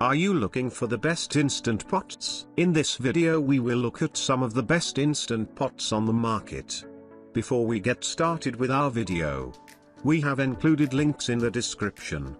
Are you looking for the best instant pots? In this video we will look at some of the best instant pots on the market. Before we get started with our video, we have included links in the description.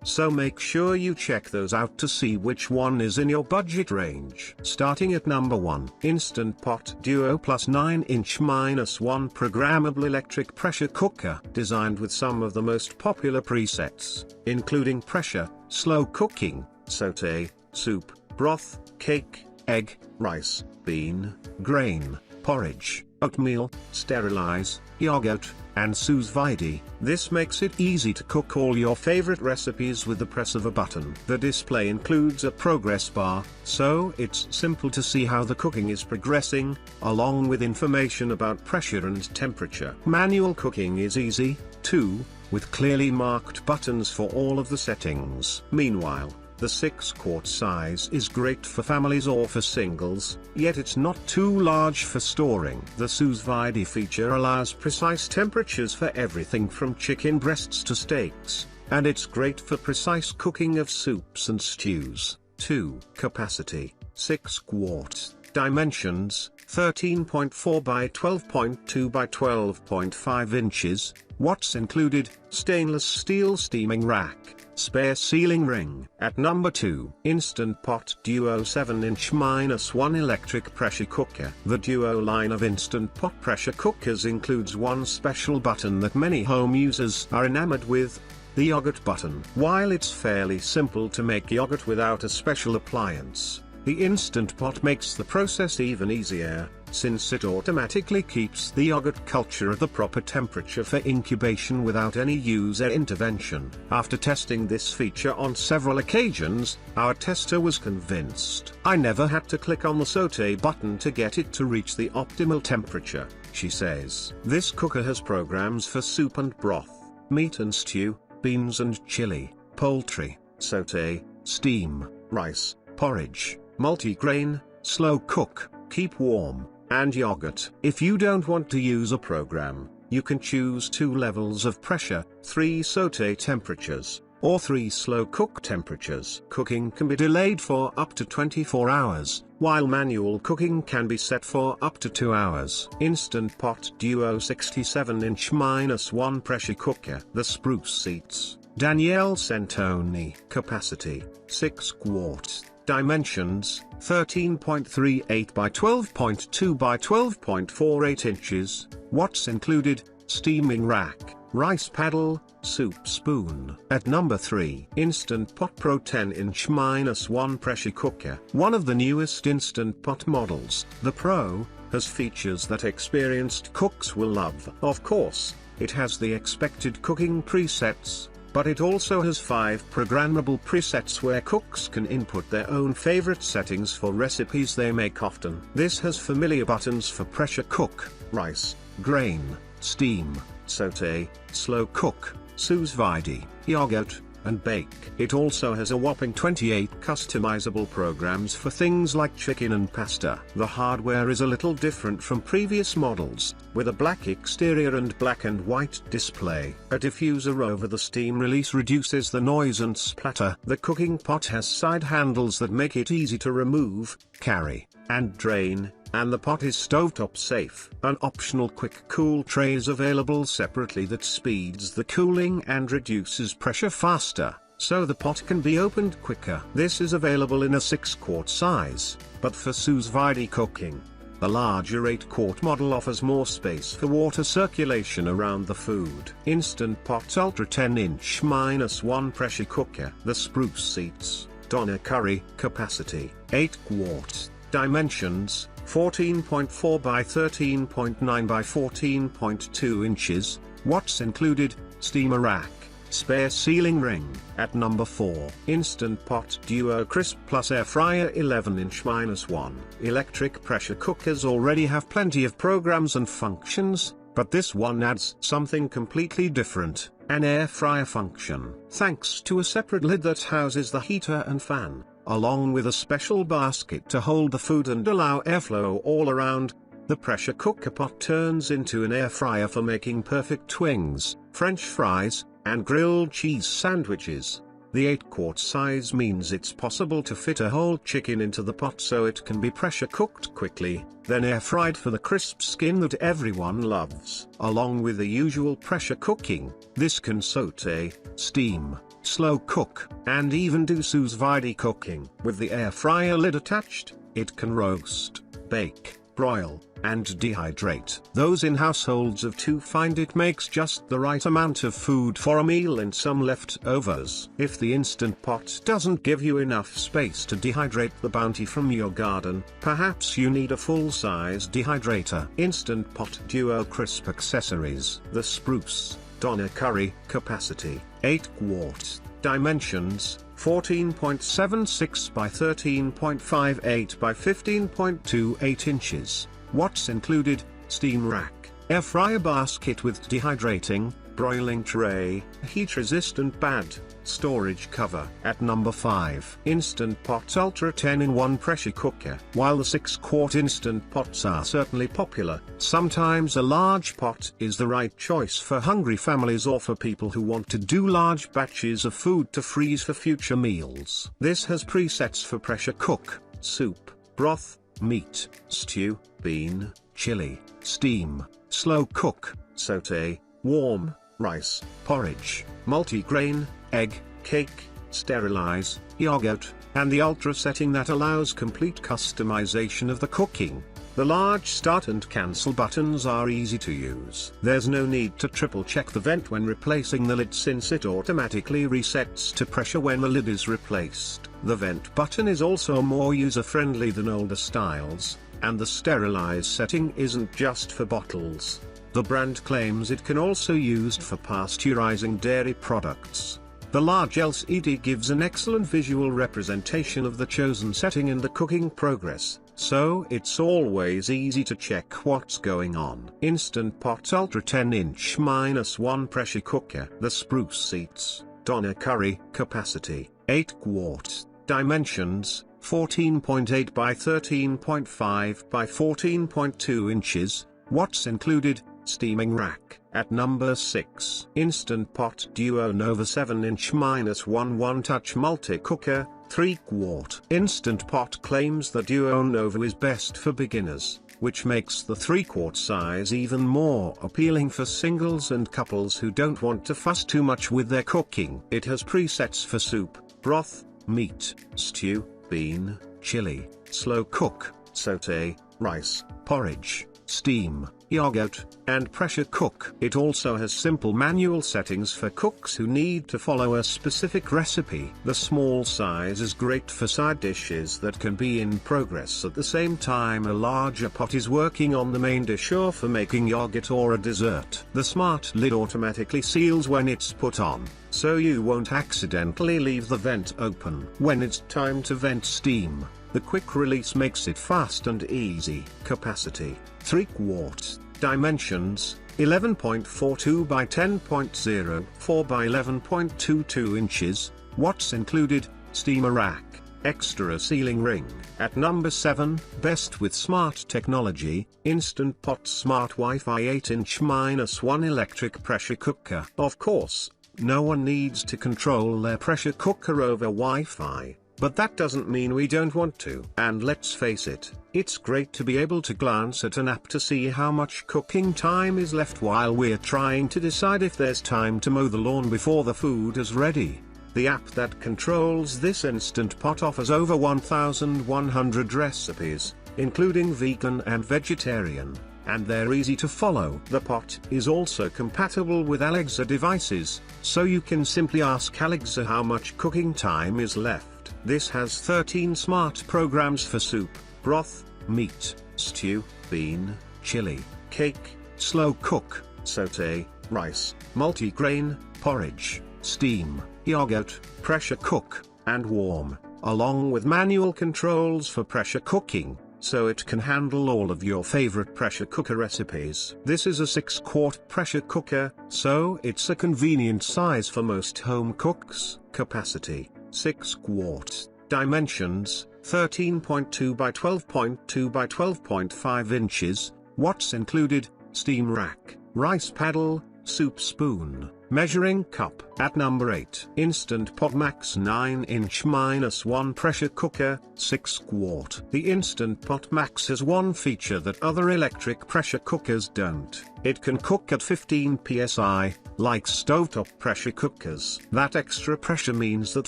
So make sure you check those out to see which one is in your budget range. Starting at number 1, Instant Pot Duo Plus 9" -1 Programmable Electric Pressure Cooker. Designed with some of the most popular presets, including pressure, slow cooking, sauté, soup, broth, cake, egg, rice, bean, grain, porridge, oatmeal, sterilize, yogurt, and sous vide. This makes it easy to cook all your favorite recipes with the press of a button. The display includes a progress bar, so it's simple to see how the cooking is progressing, along with information about pressure and temperature. Manual cooking is easy, too, with clearly marked buttons for all of the settings. Meanwhile, the 6-quart size is great for families or for singles, yet it's not too large for storing. The sous vide feature allows precise temperatures for everything from chicken breasts to steaks, and it's great for precise cooking of soups and stews. 2. Capacity, 6 quarts. Dimensions, 13.4 by 12.2 by 12.5 inches. What's included? Stainless steel steaming rack, spare sealing ring. At number 2, Instant Pot Duo 7" -1 Electric Pressure Cooker. The Duo line of Instant Pot pressure cookers includes one special button that many home users are enamored with, the yogurt button. While it's fairly simple to make yogurt without a special appliance, the Instant Pot makes the process even easier, since it automatically keeps the yogurt culture at the proper temperature for incubation without any user intervention. After testing this feature on several occasions, our tester was convinced. "I never had to click on the sauté button to get it to reach the optimal temperature," she says. This cooker has programs for soup and broth, meat and stew, beans and chili, poultry, sauté, steam, rice, porridge, multigrain, slow cook, keep warm, and yogurt. If you don't want to use a program, you can choose 2 levels of pressure, 3 sauté temperatures, or 3 slow cook temperatures. Cooking can be delayed for up to 24 hours, while manual cooking can be set for up to 2 hours. Instant Pot Duo 67" -1 Pressure Cooker. The spruce seats, Danielle Centoni. Capacity, 6 quarts. Dimensions, 13.38 by 12.2 by 12.48 inches. What's included? Steaming rack, rice paddle, soup spoon. At number 3, Instant Pot Pro 10" -1 Pressure Cooker. One of the newest Instant Pot models, the Pro, has features that experienced cooks will love. Of course, it has the expected cooking presets, but it also has 5 programmable presets where cooks can input their own favorite settings for recipes they make often. This has familiar buttons for pressure cook, rice, grain, steam, sauté, slow cook, sous vide, yogurt, and bake. It also has a whopping 28 customizable programs for things like chicken and pasta. The hardware is a little different from previous models, with a black exterior and black and white display. A diffuser over the steam release reduces the noise and splatter. The cooking pot has side handles that make it easy to remove, carry, and drain, and the pot is stovetop safe. An optional quick cool tray is available separately that speeds the cooling and reduces pressure faster, so the pot can be opened quicker. This is available in a 6-quart size, but for sous vide cooking, the larger 8-quart model offers more space for water circulation around the food. Instant Pot Ultra 10" -1 Pressure Cooker. The spruce seats, Donna Curry. Capacity, 8 quarts. Dimensions, 14.4 by 13.9 by 14.2 inches. What's included? Steamer rack, spare sealing ring. At number 4, Instant Pot Duo Crisp Plus Air Fryer 11" -1. Electric pressure cookers already have plenty of programs and functions, but this one adds something completely different, an air fryer function. Thanks to a separate lid that houses the heater and fan, along with a special basket to hold the food and allow airflow all around, the pressure cooker pot turns into an air fryer for making perfect wings, French fries, and grilled cheese sandwiches. The 8-quart size means it's possible to fit a whole chicken into the pot so it can be pressure cooked quickly, then air fried for the crisp skin that everyone loves. Along with the usual pressure cooking, this can saute, steam, slow cook, and even do sous vide cooking. With the air fryer lid attached, it can roast, bake, broil, and dehydrate. Those in households of 2 find it makes just the right amount of food for a meal and some leftovers. If the Instant Pot doesn't give you enough space to dehydrate the bounty from your garden, perhaps you need a full-size dehydrator. Instant Pot Duo Crisp Accessories. The Spruce, Donna Curry. Capacity, 8 quarts. Dimensions, 14.76 by 13.58 by 15.28 inches. What's included? Steam rack, air fryer basket with dehydrating, broiling tray, heat-resistant bed, storage cover. At number 5, Instant Pot Ultra 10-in-1 Pressure Cooker. While the 6-quart Instant Pots are certainly popular, sometimes a large pot is the right choice for hungry families or for people who want to do large batches of food to freeze for future meals. This has presets for pressure cook, soup, broth, meat, stew, bean, chili, steam, slow cook, saute, warm, rice, porridge, multigrain, egg, cake, sterilize, yogurt, and the ultra setting that allows complete customization of the cooking. The large start and cancel buttons are easy to use. There's no need to triple check the vent when replacing the lid since it automatically resets to pressure when the lid is replaced. The vent button is also more user-friendly than older styles, and the sterilize setting isn't just for bottles. The brand claims it can also be used for pasteurizing dairy products. The large LCD gives an excellent visual representation of the chosen setting in the cooking progress, so it's always easy to check what's going on. Instant Pot Ultra 10-inch-1 Pressure Cooker. The Spruce Seats, Donna Curry. Capacity, 8 quarts. Dimensions, 14.8 by 13.5 by 14.2 inches. What's included? Steaming rack. At number 6, Instant Pot Duo Nova 7-inch-1 one-touch multi-cooker, 3-quart. Instant Pot claims the Duo Nova is best for beginners, which makes the 3-quart size even more appealing for singles and couples who don't want to fuss too much with their cooking. It has presets for soup, broth, meat, stew, bean, chili, slow cook, saute, rice, porridge, steam, yogurt, and pressure cook. It also has simple manual settings for cooks who need to follow a specific recipe. The small size is great for side dishes that can be in progress at the same time a larger pot is working on the main dish or for making yogurt or a dessert. The smart lid automatically seals when it's put on, so you won't accidentally leave the vent open. When it's time to vent steam, the quick release makes it fast and easy. Capacity, 3 quarts. Dimensions, 11.42 by 10.04 by 11.22 inches. What's included? Steamer rack, extra sealing ring. At number 7, best with smart technology, Instant Pot Smart Wi-Fi 8-inch-1 electric pressure cooker. Of course, no one needs to control their pressure cooker over Wi-Fi. But that doesn't mean we don't want to. And let's face it, it's great to be able to glance at an app to see how much cooking time is left while we're trying to decide if there's time to mow the lawn before the food is ready. The app that controls this Instant Pot offers over 1,100 recipes, including vegan and vegetarian, and they're easy to follow. The pot is also compatible with Alexa devices, so you can simply ask Alexa how much cooking time is left. This has 13 smart programs for soup, broth, meat, stew, bean, chili, cake, slow cook, saute, rice, multigrain, porridge, steam, yogurt, pressure cook, and warm, along with manual controls for pressure cooking, so it can handle all of your favorite pressure cooker recipes. This is a 6-quart pressure cooker, so it's a convenient size for most home cooks. Capacity, 6 quarts. Dimensions, 13.2 by 12.2 by 12.5 inches. What's included? Steam rack, rice paddle, soup spoon, Measuring cup. At number 8. Instant Pot Max 9-inch -1 pressure cooker, 6 quart. The Instant Pot Max has one feature that other electric pressure cookers don't. It can cook at 15 psi, like stovetop pressure cookers. That extra pressure means that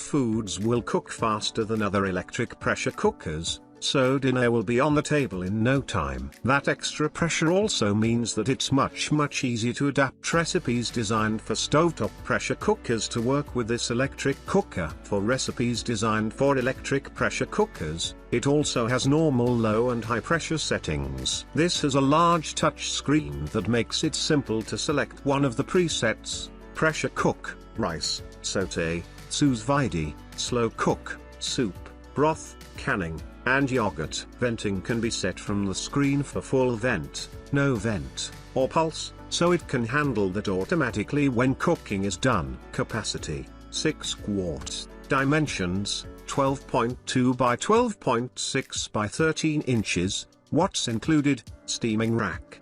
foods will cook faster than other electric pressure cookers, so dinner will be on the table in no time. That extra pressure also means that it's much easier to adapt recipes designed for stovetop pressure cookers to work with this electric cooker. For recipes designed for electric pressure cookers, it also has normal low and high pressure settings. This has a large touch screen that makes it simple to select one of the presets: pressure cook, rice, saute, sous vide, slow cook, soup, broth, canning, and yogurt. Venting can be set from the screen for full vent, no vent, or pulse, so it can handle that automatically when cooking is done. Capacity: 6 quarts. Dimensions: 12.2 by 12.6 by 13 inches. What's included: steaming rack.